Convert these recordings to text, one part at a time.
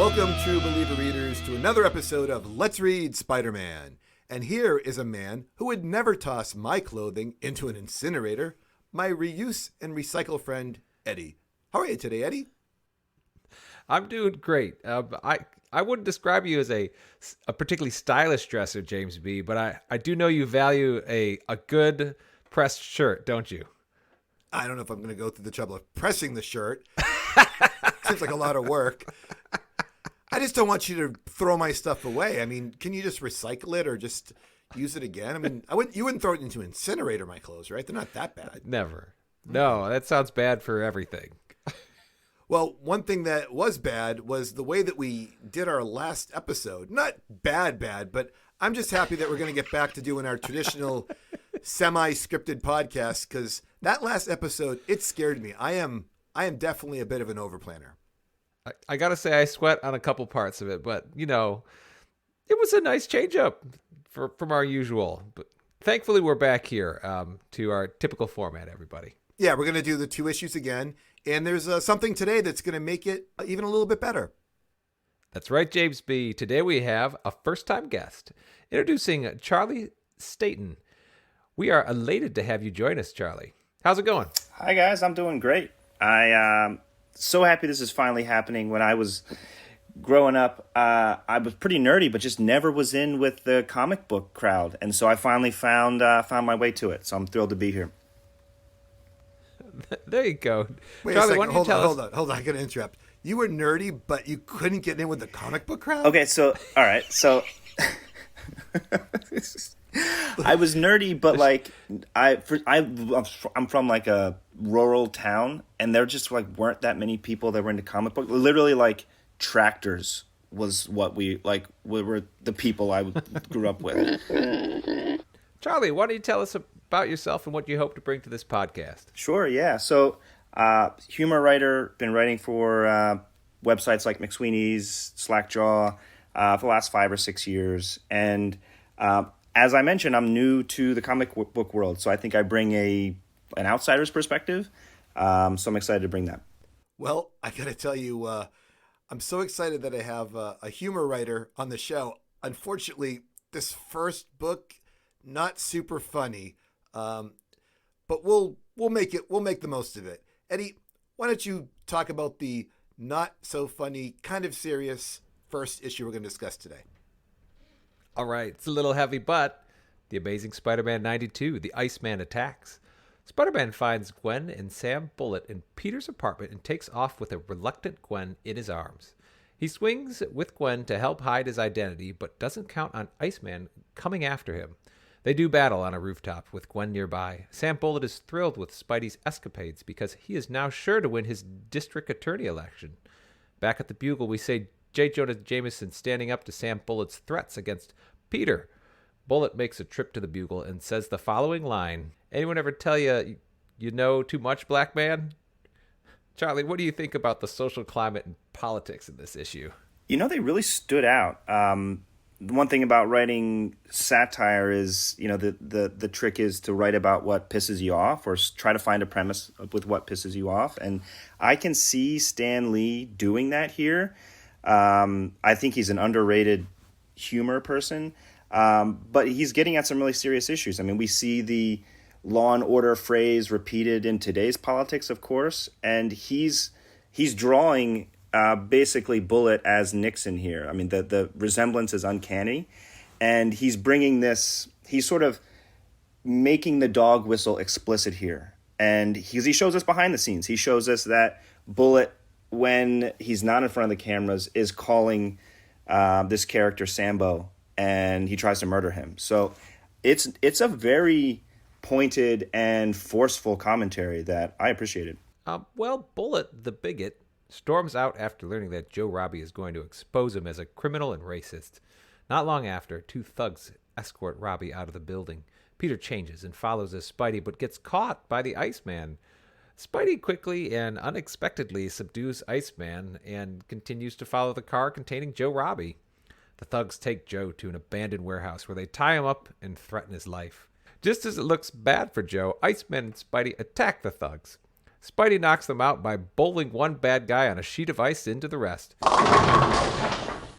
Welcome, true believer readers, to another episode of Let's Read Spider-Man. And here is a man who would never toss my clothing into an incinerator, my reuse and recycle friend, Eddie. How are you today, Eddie? I'm doing great. I wouldn't describe you as a particularly stylish dresser, James B., but I do know you value a good pressed shirt, don't you? I don't know if I'm going to go through the trouble of pressing the shirt. Seems like a lot of work. I just don't want you to throw my stuff away. I mean, can you just recycle it or just use it again? I mean, you wouldn't throw it into an incinerator, my clothes, right? They're not that bad. Never. No, that sounds bad for everything. Well, one thing that was bad was the way that we did our last episode. Not bad, but I'm just happy that we're going to get back to doing our traditional semi-scripted podcast, because that last episode, it scared me. I am definitely a bit of an overplanner. I got to say I sweat on a couple parts of it, but, you know, it was a nice change up from our usual. But thankfully, we're back here to our typical format, everybody. Yeah, we're going to do the 2 issues again. And there's something today that's going to make it even a little bit better. That's right, James B. Today we have a first-time guest. Introducing Charlie Staton. We are elated to have you join us, Charlie. How's it going? Hi, guys. I'm doing great. So happy this is finally happening. When I was growing up, I was pretty nerdy, but just never was in with the comic book crowd. And so I finally found my way to it. So I'm thrilled to be here. There you go. Wait Charlie, a second. Hold on. I got to interrupt. You were nerdy, but you couldn't get in with the comic book crowd? Okay, so, all right. So I was nerdy, but like I'm from like a rural town, and there just like weren't that many people that were into comic book. Literally, like tractors was what we were the people I grew up with. Charlie, why don't you tell us about yourself and what you hope to bring to this podcast? Sure, yeah. So, humor writer, been writing for websites like McSweeney's, Slackjaw for the last 5 or 6 years, and as I mentioned, I'm new to the comic book world, so I think I bring an outsider's perspective. So I'm excited to bring that. Well, I got to tell you, I'm so excited that I have a humor writer on the show. Unfortunately, this first book, not super funny, but we'll make the most of it. Eddie, why don't you talk about the not so funny, kind of serious first issue we're going to discuss today? All right, it's a little heavy, but The Amazing Spider-Man 92, The Iceman Attacks. Spider-Man finds Gwen and Sam Bullet in Peter's apartment and takes off with a reluctant Gwen in his arms. He swings with Gwen to help hide his identity, but doesn't count on Iceman coming after him. They do battle on a rooftop with Gwen nearby. Sam Bullet is thrilled with Spidey's escapades because he is now sure to win his district attorney election. Back at the Bugle, we see J. Jonah Jameson standing up to Sam Bullet's threats against Peter. Bullet makes a trip to the Bugle and says the following line: "Anyone ever tell you you know too much, black man?" Charlie, what do you think about the social climate and politics in this issue? You know, they really stood out. One thing about writing satire is, you know, the trick is to write about what pisses you off, or try to find a premise with what pisses you off. And I can see Stan Lee doing that here. I think he's an underrated humor person, but he's getting at some really serious issues. I mean, we see the law and order phrase repeated in today's politics, of course, and he's drawing basically Bullet as Nixon here. I mean, the resemblance is uncanny, and he's bringing this. He's sort of making the dog whistle explicit here, and he shows us behind the scenes. He shows us that Bullet, when he's not in front of the cameras, is calling this character Sambo, and he tries to murder him. So it's a very pointed and forceful commentary that I appreciated. Well, Bullet, the bigot, storms out after learning that Joe Robbie is going to expose him as a criminal and racist. Not long after, 2 thugs escort Robbie out of the building. Peter changes and follows as Spidey, but gets caught by the Iceman. Spidey quickly and unexpectedly subdues Iceman and continues to follow the car containing Joe Robbie. The thugs take Joe to an abandoned warehouse where they tie him up and threaten his life. Just as it looks bad for Joe, Iceman and Spidey attack the thugs. Spidey knocks them out by bowling one bad guy on a sheet of ice into the rest.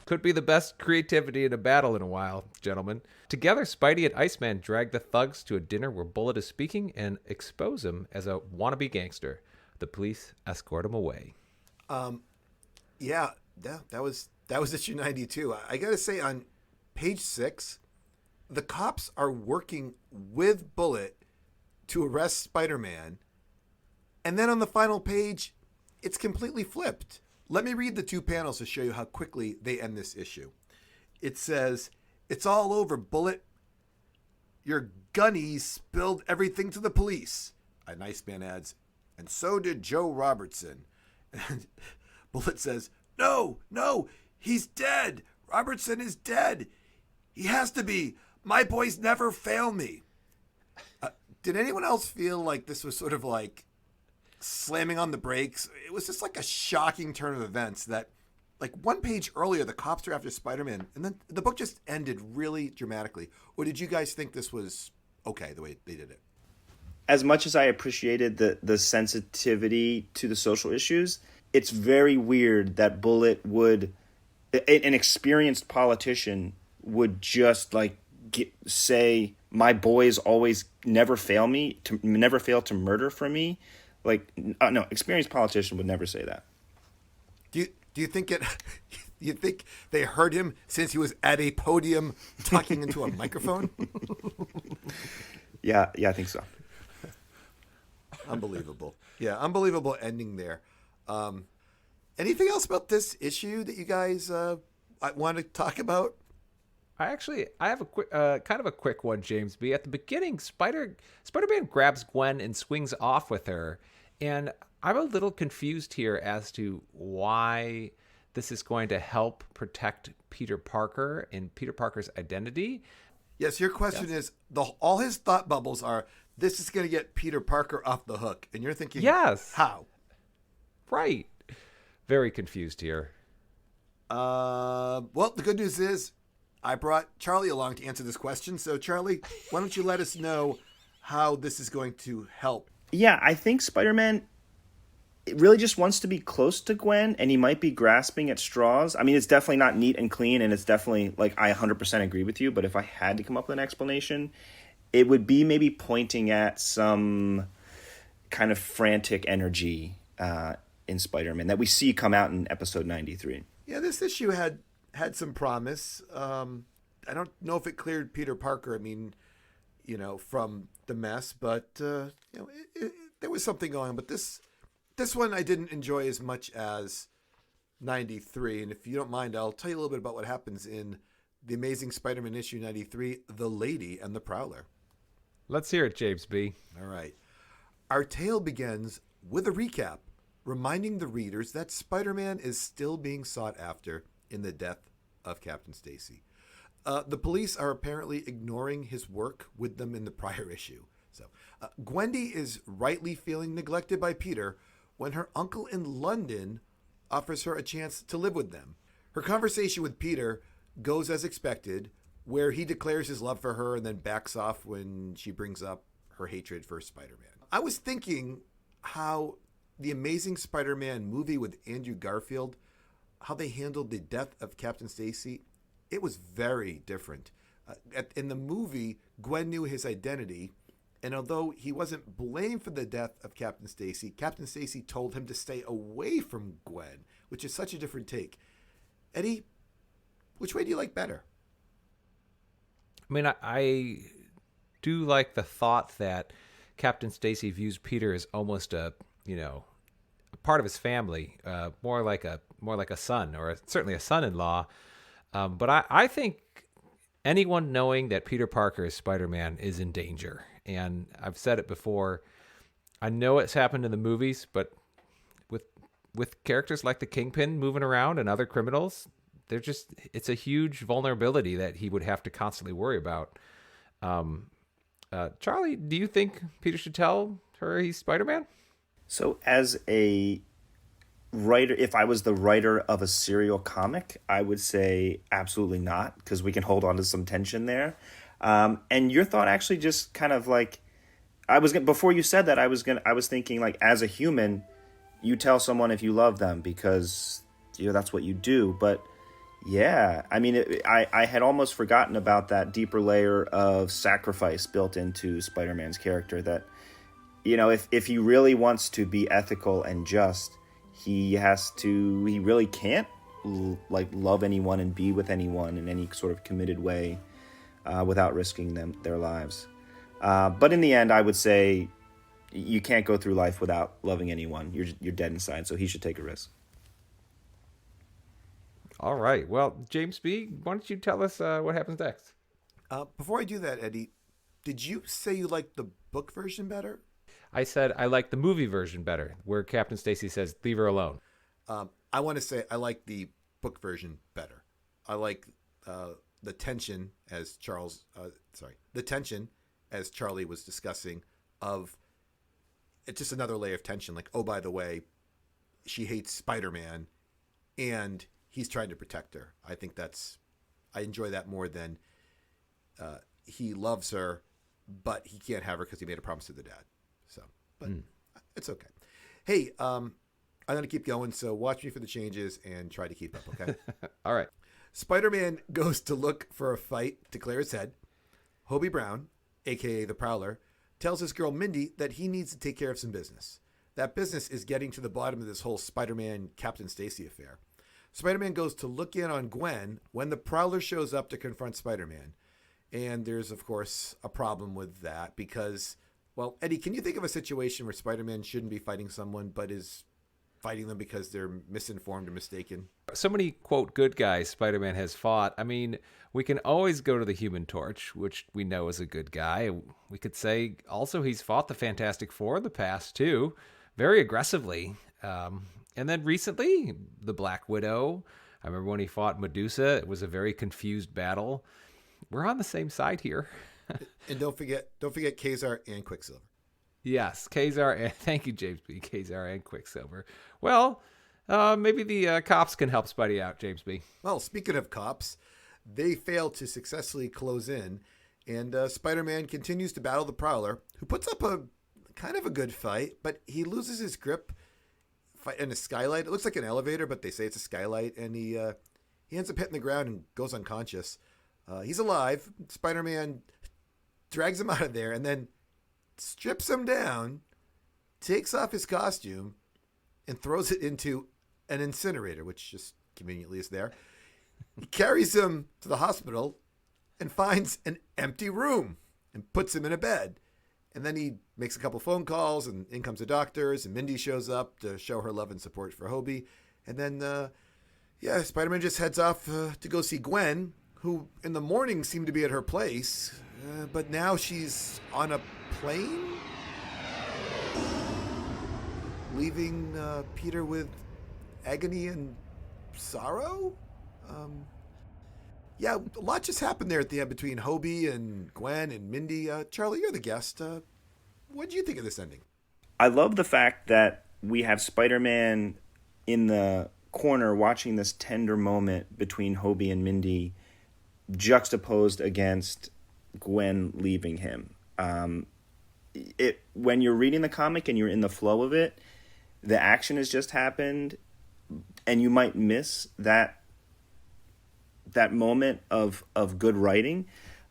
Could be the best creativity in a battle in a while, gentlemen. Together, Spidey and Iceman drag the thugs to a dinner where Bullet is speaking and expose him as a wannabe gangster. The police escort him away. Yeah, that was issue 92. I gotta say, on page 6, the cops are working with Bullet to arrest Spider-Man, and then on the final page, it's completely flipped. Let me read the 2 panels to show you how quickly they end this issue. It says, "It's all over, Bullet. Your gunnies spilled everything to the police." A nice man adds, "And so did Joe Robertson." And Bullet says, No, he's dead. Robertson is dead. He has to be. My boys never fail me." Did anyone else feel like this was sort of like slamming on the brakes? It was just like a shocking turn of events that, like, one page earlier, the cops are after Spider-Man, and then the book just ended really dramatically. Or did you guys think this was okay the way they did it? As much as I appreciated the sensitivity to the social issues, it's very weird that Bullet would, an experienced politician would just like say, "My boys always never fail to murder for me." Like, no, experienced politician would never say that. Do you think it? You think they heard him since he was at a podium talking into a microphone? Yeah, I think so. Unbelievable. Yeah, unbelievable ending there. Anything else about this issue that you guys want to talk about? I have a quick, kind of a quick one, James B. At the beginning, Spider-Man grabs Gwen and swings off with her, and I'm a little confused here as to why this is going to help protect Peter Parker and Peter Parker's identity. Yes, your question is, all his thought bubbles are, this is going to get Peter Parker off the hook, and you're thinking, yes, how? Right. Very confused here. Well, the good news is I brought Charlie along to answer this question. So, Charlie, why don't you let us know how this is going to help? Yeah, I think Spider-Man really just wants to be close to Gwen, and he might be grasping at straws. I mean, it's definitely not neat and clean, and it's definitely, like, I 100% agree with you, but if I had to come up with an explanation, it would be maybe pointing at some kind of frantic energy in Spider-Man that we see come out in episode 93. Yeah, this issue had some promise. I don't know if it cleared Peter Parker, from the mess, but there was something going on. But this one I didn't enjoy as much as 93. And if you don't mind, I'll tell you a little bit about what happens in The Amazing Spider-Man issue 93, The Lady and the Prowler. Let's hear it, James B. All right. Our tale begins with a recap, reminding the readers that Spider-Man is still being sought after in the death of Captain Stacy. The police are apparently ignoring his work with them in the prior issue. So, Gwendy is rightly feeling neglected by Peter when her uncle in London offers her a chance to live with them. Her conversation with Peter goes as expected, where he declares his love for her and then backs off when she brings up her hatred for Spider-Man. I was thinking how the Amazing Spider-Man movie with Andrew Garfield, how they handled the death of Captain Stacy, it was very different. In the movie, Gwen knew his identity, and although he wasn't blamed for the death of Captain Stacy told him to stay away from Gwen, which is such a different take. Eddie, which way do you like better? I mean, I do like the thought that Captain Stacy views Peter as almost a part of his family, more like a son, or certainly a son-in-law. But I think anyone knowing that Peter Parker is Spider-Man is in danger. And I've said it before. I know it's happened in the movies, but with characters like the Kingpin moving around and other criminals, it's a huge vulnerability that he would have to constantly worry about. Charlie, do you think Peter should tell her he's Spider-Man? So as a writer, if I was the writer of a serial comic, I would say absolutely not, because we can hold on to some tension there. And your thought actually just kind of like before you said that, I was thinking, like, as a human, you tell someone if you love them because that's what you do. But yeah, I mean, I had almost forgotten about that deeper layer of sacrifice built into Spider-Man's character. That if he really wants to be ethical and just, he really can't like love anyone and be with anyone in any sort of committed way without risking their lives. But in the end, I would say you can't go through life without loving anyone. You're dead inside, so he should take a risk. All right. Well, James B., why don't you tell us what happens next? Before I do that, Eddie, did you say you liked the book version better? I said I like the movie version better, where Captain Stacy says, "Leave her alone." I want to say I like the book version better. I like the tension as Charlie was discussing of it's just another layer of tension. Like, oh, by the way, she hates Spider-Man and he's trying to protect her. I think I enjoy that more than he loves her, but he can't have her because he made a promise to the dad. So, but it's okay. Hey, I'm going to keep going. So watch me for the changes and try to keep up. Okay. All right. Spider-Man goes to look for a fight to clear his head. Hobie Brown, a.k.a. the Prowler, tells his girl Mindy that he needs to take care of some business. That business is getting to the bottom of this whole Spider-Man Captain Stacy affair. Spider-Man goes to look in on Gwen when the Prowler shows up to confront Spider-Man. And there's, of course, a problem with that because, well, Eddie, can you think of a situation where Spider-Man shouldn't be fighting someone but is fighting them because they're misinformed or mistaken? So many, quote, good guys Spider-Man has fought. I mean, we can always go to the Human Torch, which we know is a good guy. We could say also he's fought the Fantastic Four in the past, too, very aggressively. And then recently, the Black Widow. I remember when he fought Medusa. It was a very confused battle. We're on the same side here. And don't forget Kazar and Quicksilver. Yes, Kazar, and thank you, James B. Kazar and Quicksilver. Well, maybe the cops can help Spidey out, James B. Well, speaking of cops, they fail to successfully close in, and Spider-Man continues to battle the Prowler, who puts up a kind of a good fight, but he loses his grip in a skylight. It looks like an elevator, but they say it's a skylight, and he ends up hitting the ground and goes unconscious. He's alive. Spider-Man drags him out of there, and then strips him down, takes off his costume, and throws it into an incinerator, which just conveniently is there. He carries him to the hospital and finds an empty room and puts him in a bed. And then he makes a couple phone calls, and in comes the doctors, and Mindy shows up to show her love and support for Hobie. And then, Spider-Man just heads off to go see Gwen, who in the morning seemed to be at her place, but now she's on a plane, leaving Peter with agony and sorrow. A lot just happened there at the end between Hobie and Gwen and Mindy. Charlie, you're the guest. What do you think of this ending? I love the fact that we have Spider-Man in the corner watching this tender moment between Hobie and Mindy juxtaposed against Gwen leaving him. When you're reading the comic and you're in the flow of it, the action has just happened, and you might miss that moment of good writing.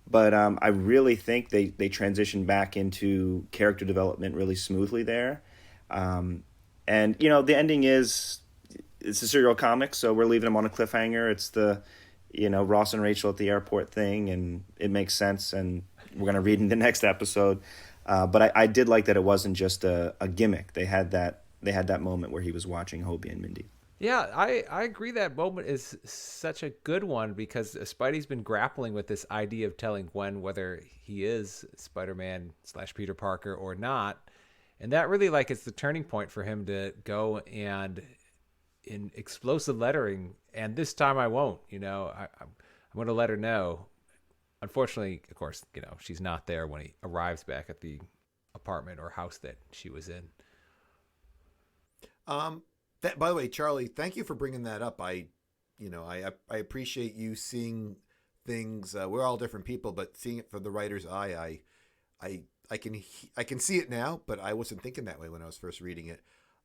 But I really think they transitioned back into character development really smoothly there. And the ending it's a serial comic, so we're leaving them on a cliffhanger. It's the Ross and Rachel at the airport thing, and it makes sense, and we're going to read in the next episode. But I did like that it wasn't just a gimmick. They had that moment where he was watching Hobie and Mindy. Yeah, I agree that moment is such a good one because Spidey's been grappling with this idea of telling Gwen whether he is Spider-Man / Peter Parker or not. And that really is the turning point for him to go and in explosive lettering, and this time I won't, I'm going to let her know. Unfortunately, of course, she's not there when he arrives back at the apartment or house that she was in. By the way, Charlie, thank you for bringing that up. I appreciate you seeing things. We're all different people, but seeing it from the writer's eye, I I can see it now, but I wasn't thinking that way when I was first reading it.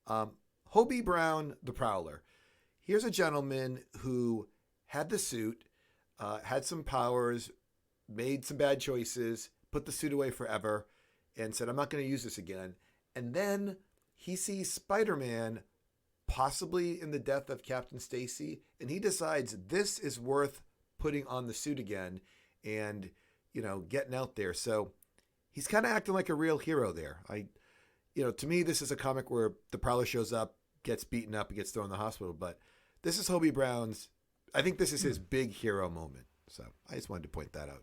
Hobie Brown, the Prowler. Here's a gentleman who had the suit, had some powers, made some bad choices, put the suit away forever, and said, I'm not going to use this again. And then he sees Spider-Man possibly in the death of Captain Stacy, and he decides this is worth putting on the suit again and, getting out there. So he's kind of acting like a real hero there. To me, this is a comic where the Prowler shows up, gets beaten up, and gets thrown in the hospital. But this is Hobie Brown's, I think this is his big hero moment. So I just wanted to point that out.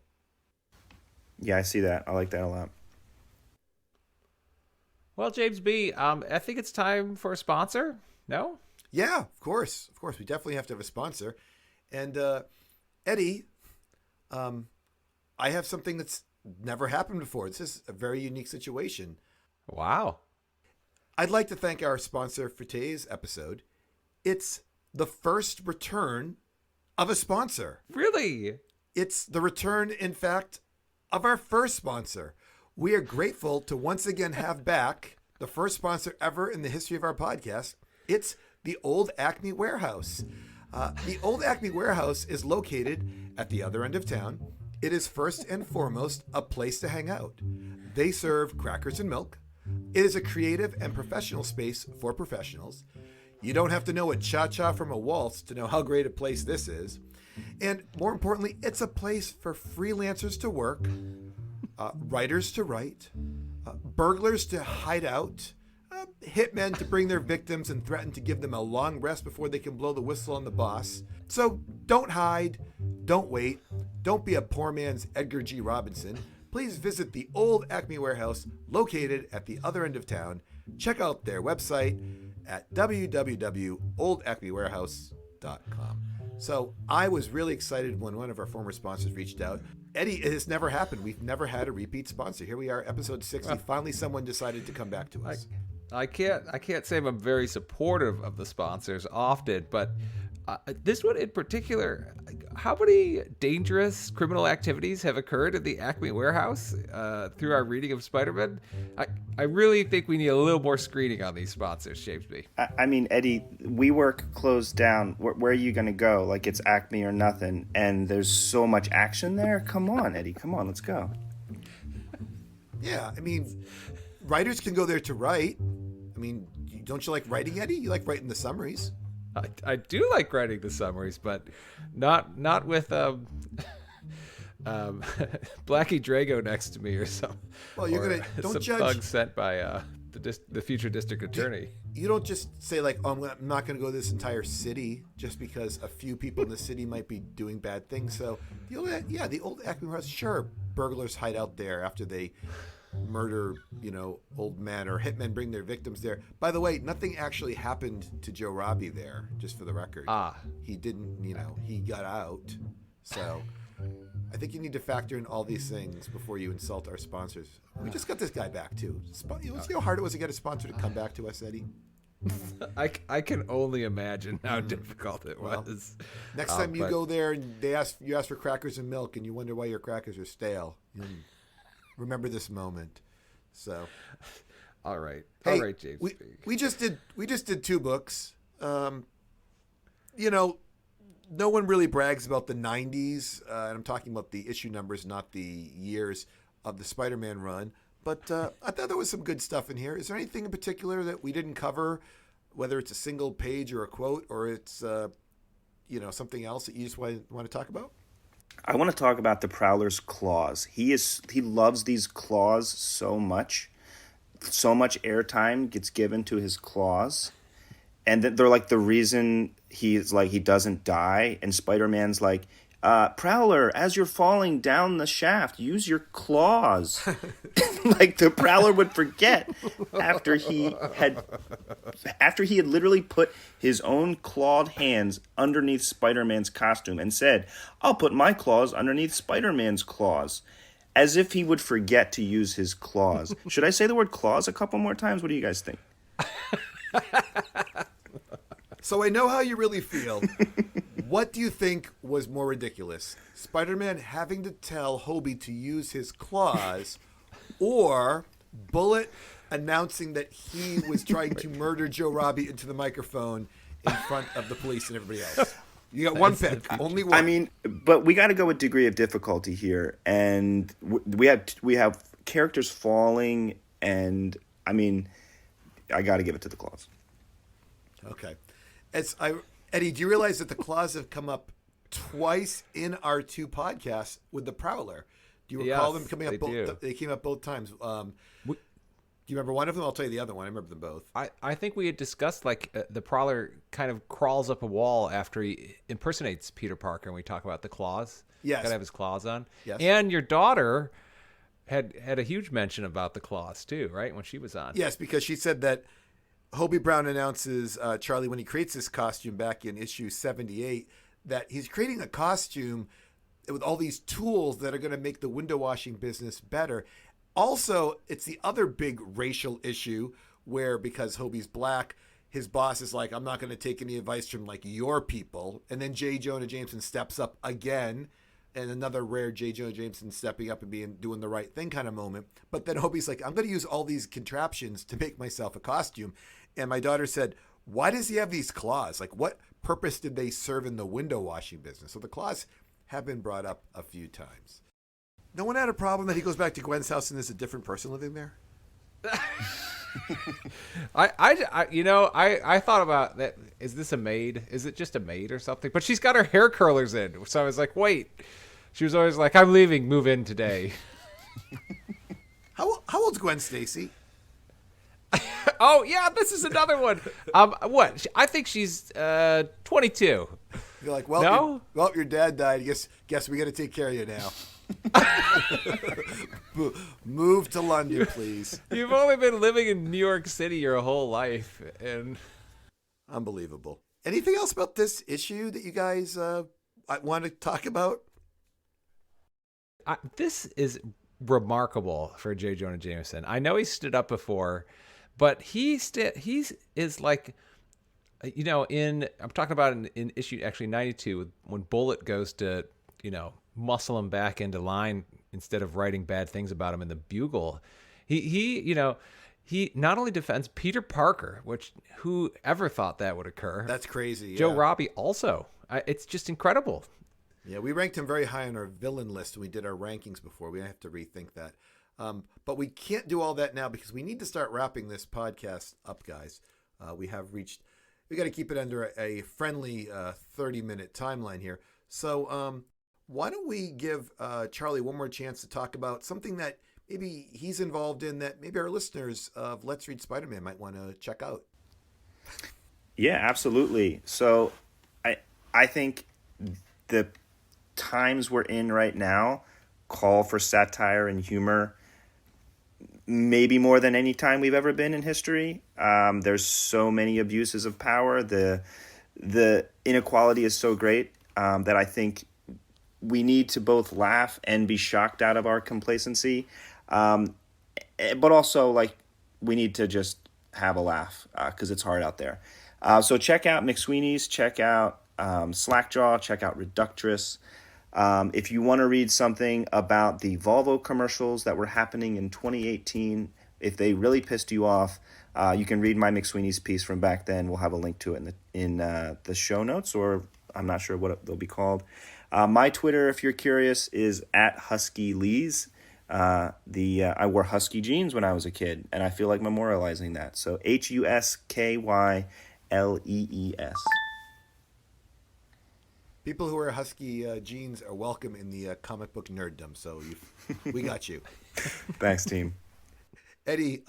Yeah, I see that. I like that a lot. Well, James B., I think it's time for a sponsor. No? Yeah, of course. Of course. We definitely have to have a sponsor. And Eddie, I have something that's never happened before. This is a very unique situation. Wow. I'd like to thank our sponsor for today's episode. It's the first return of a sponsor. Really? It's the return, in fact, of our first sponsor. We are grateful to once again have back the first sponsor ever in the history of our podcast. It's the Old Acme Warehouse. The Old Acme Warehouse is located at the other end of town. It is first and foremost a place to hang out. They serve crackers and milk. It is a creative and professional space for professionals. You don't have to know a cha-cha from a waltz to know how great a place this is. And more importantly, it's a place for freelancers to work, writers to write, burglars to hide out, hitmen to bring their victims and threaten to give them a long rest before they can blow the whistle on the boss. So don't hide, don't wait, don't be a poor man's Edgar G. Robinson. Please visit the Old Acme Warehouse located at the other end of town. Check out their website at www.oldacmewarehouse.com. So I was really excited when one of our former sponsors reached out. Eddie, it has never happened. We've never had a repeat sponsor. Here we are, episode 60. Finally, someone decided to come back to us. I can't say I'm very supportive of the sponsors often, but this one in particular, how many dangerous criminal activities have occurred at the Acme Warehouse through our reading of Spider-Man? I really think we need a little more screening on these sponsors, James B. I mean, Eddie, WeWork closed down. Where are you going to go? Like, it's Acme or nothing, and there's so much action there. Come on, Eddie. Come on, let's go. Yeah, I mean, writers can go there to write. I mean, don't you like writing, Eddie? You like writing the summaries. I do like writing the summaries, but not with Blackie Drago next to me or some. Well, you're gonna don't some judge. Thug sent by the future district attorney. You don't just say like, "Oh, I'm not going to go to this entire city just because a few people in the city might be doing bad things." So the old Acme Warehouse, sure, burglars hide out there after they murder, old men, or hitmen bring their victims there. By the way, nothing actually happened to Joe Robbie there, just for the record. He didn't, he got out. So I think you need to factor in all these things before you insult our sponsors. We just got this guy back too. See how hard it was to get a sponsor to come back to us, Eddie? I can only imagine how difficult it was. Next time you go there and you ask for crackers and milk and you wonder why your crackers are stale. Remember this moment. So, all right, James. We just did 2 books. No one really brags about the 90s, and I'm talking about the issue numbers, not the years of the Spider-Man run. But I thought there was some good stuff in here. Is there anything in particular that we didn't cover, whether it's a single page or a quote, or it's something else that you just want to talk about? I want to talk about the Prowler's claws. He loves these claws so much. So much airtime gets given to his claws. And they're like the reason he doesn't die. And Spider-Man's like, Prowler, as you're falling down the shaft, use your claws. Like the Prowler would forget after he had literally put his own clawed hands underneath Spider-Man's costume and said, I'll put my claws underneath Spider-Man's claws. As if he would forget to use his claws. Should I say the word claws a couple more times? What do you guys think? So I know how you really feel. What do you think was more ridiculous? Spider-Man having to tell Hobie to use his claws, or Bullet announcing that he was trying to murder Joe Robbie into the microphone in front of the police and everybody else. You got one pick, only one. I mean, but we got to go with degree of difficulty here, and we have characters falling, and I mean, I got to give it to the claws. Okay, Eddie, do you realize that the claws have come up twice in our two podcasts with the Prowler? Do you recall them coming up both? They came up both times. Do you remember one of them? I'll tell you the other one. I remember them both. I think we had discussed the Prowler kind of crawls up a wall after he impersonates Peter Parker, and we talk about the claws. Yes. Got to have his claws on. Yes. And your daughter had a huge mention about the claws too, right? When she was on. Yes, because she said that Hobie Brown announces Charlie when he creates this costume back in issue 78 that he's creating a costume with all these tools that are going to make the window washing business better. Also, it's the other big racial issue where because Hobie's black, his boss is like, I'm not going to take any advice from like your people. And then J. Jonah Jameson steps up again, and another rare J. Jonah Jameson stepping up and doing the right thing kind of moment. But then Hobie's like, I'm going to use all these contraptions to make myself a costume. And my daughter said, why does he have these claws? Like, what purpose did they serve in the window washing business? So the claws have been brought up a few times. No one had a problem that he goes back to Gwen's house and there's a different person living there? I thought about that. Is this a maid? Is it just a maid or something? But she's got her hair curlers in. So I was like, wait. She was always like, I'm leaving, move in today. How old's Gwen Stacy? Oh, yeah, this is another one. What? I think she's 22. You're like, well, no? Your dad died. Guess we got to take care of you now. Move to London, please. You've only been living in New York City your whole life, and unbelievable. Anything else about this issue that you guys want to talk about? This is remarkable for J. Jonah Jameson. I know he stood up before, but he is like, I'm talking about in issue actually 92 when Bullet goes to muscle him back into line instead of writing bad things about him in the Bugle. He not only defends Peter Parker, which who ever thought that would occur? That's crazy. Yeah. Joe Robbie also. It's just incredible. Yeah, we ranked him very high on our villain list when we did our rankings before. We have to rethink that. But we can't do all that now because we need to start wrapping this podcast up, guys. We got to keep it under a friendly 30-minute timeline here. So why don't we give Charlie one more chance to talk about something that maybe he's involved in that maybe our listeners of Let's Read Spider-Man might want to check out. Yeah, absolutely. So I think the times we're in right now call for satire and humor maybe more than any time we've ever been in history. There's so many abuses of power. The inequality is so great that I think we need to both laugh and be shocked out of our complacency. But also, we need to just have a laugh because it's hard out there. So check out McSweeney's, check out Slackjaw, check out Reductress. If you want to read something about the Volvo commercials that were happening in 2018, if they really pissed you off, you can read my McSweeney's piece from back then. We'll have a link to it in the show notes, or I'm not sure what they'll be called. My Twitter, if you're curious, is @HuskyLees. I wore husky jeans when I was a kid, and I feel like memorializing that. So HUSKYLEES. People who wear husky jeans are welcome in the comic book nerddom. So we got you. Thanks, team. Eddie,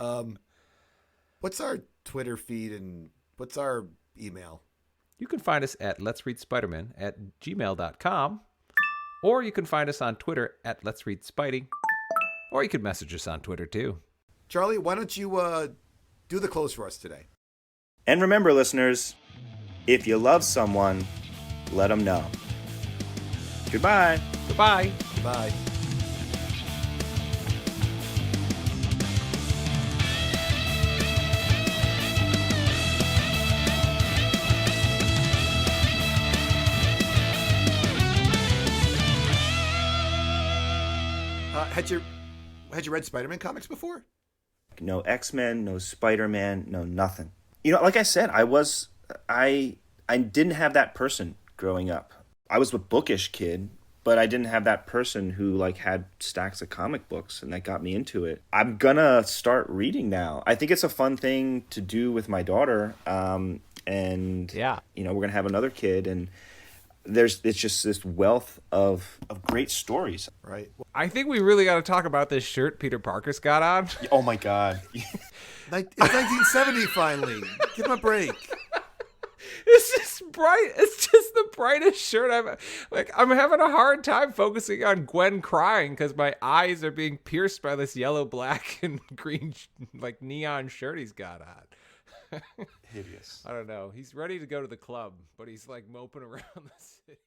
what's our Twitter feed and what's our email? You can find us at letsreadspiderman@gmail.com, or you can find us on Twitter at letsreadspidey, or you can message us on Twitter too. Charlie, why don't you do the close for us today? And remember, listeners, if you love someone, let them know. Goodbye. Goodbye. Goodbye. Had you read Spider-Man comics before? No X-Men, no Spider-Man, no nothing. Like I said, I didn't have that person growing up. I was a bookish kid, but I didn't have that person who like had stacks of comic books, and that got me into it. I'm gonna start reading now. I think it's a fun thing to do with my daughter. And Yeah. we're gonna have another kid, and it's just this wealth of great stories. Right. I think we really got to talk about this shirt Peter Parker's got on. Oh my God. It's 1970 finally. Give him a break. It's just bright. It's just the brightest shirt I'm having a hard time focusing on Gwen crying because my eyes are being pierced by this yellow, black, and green like neon shirt he's got on. Hideous. I don't know. He's ready to go to the club, but he's like moping around the city.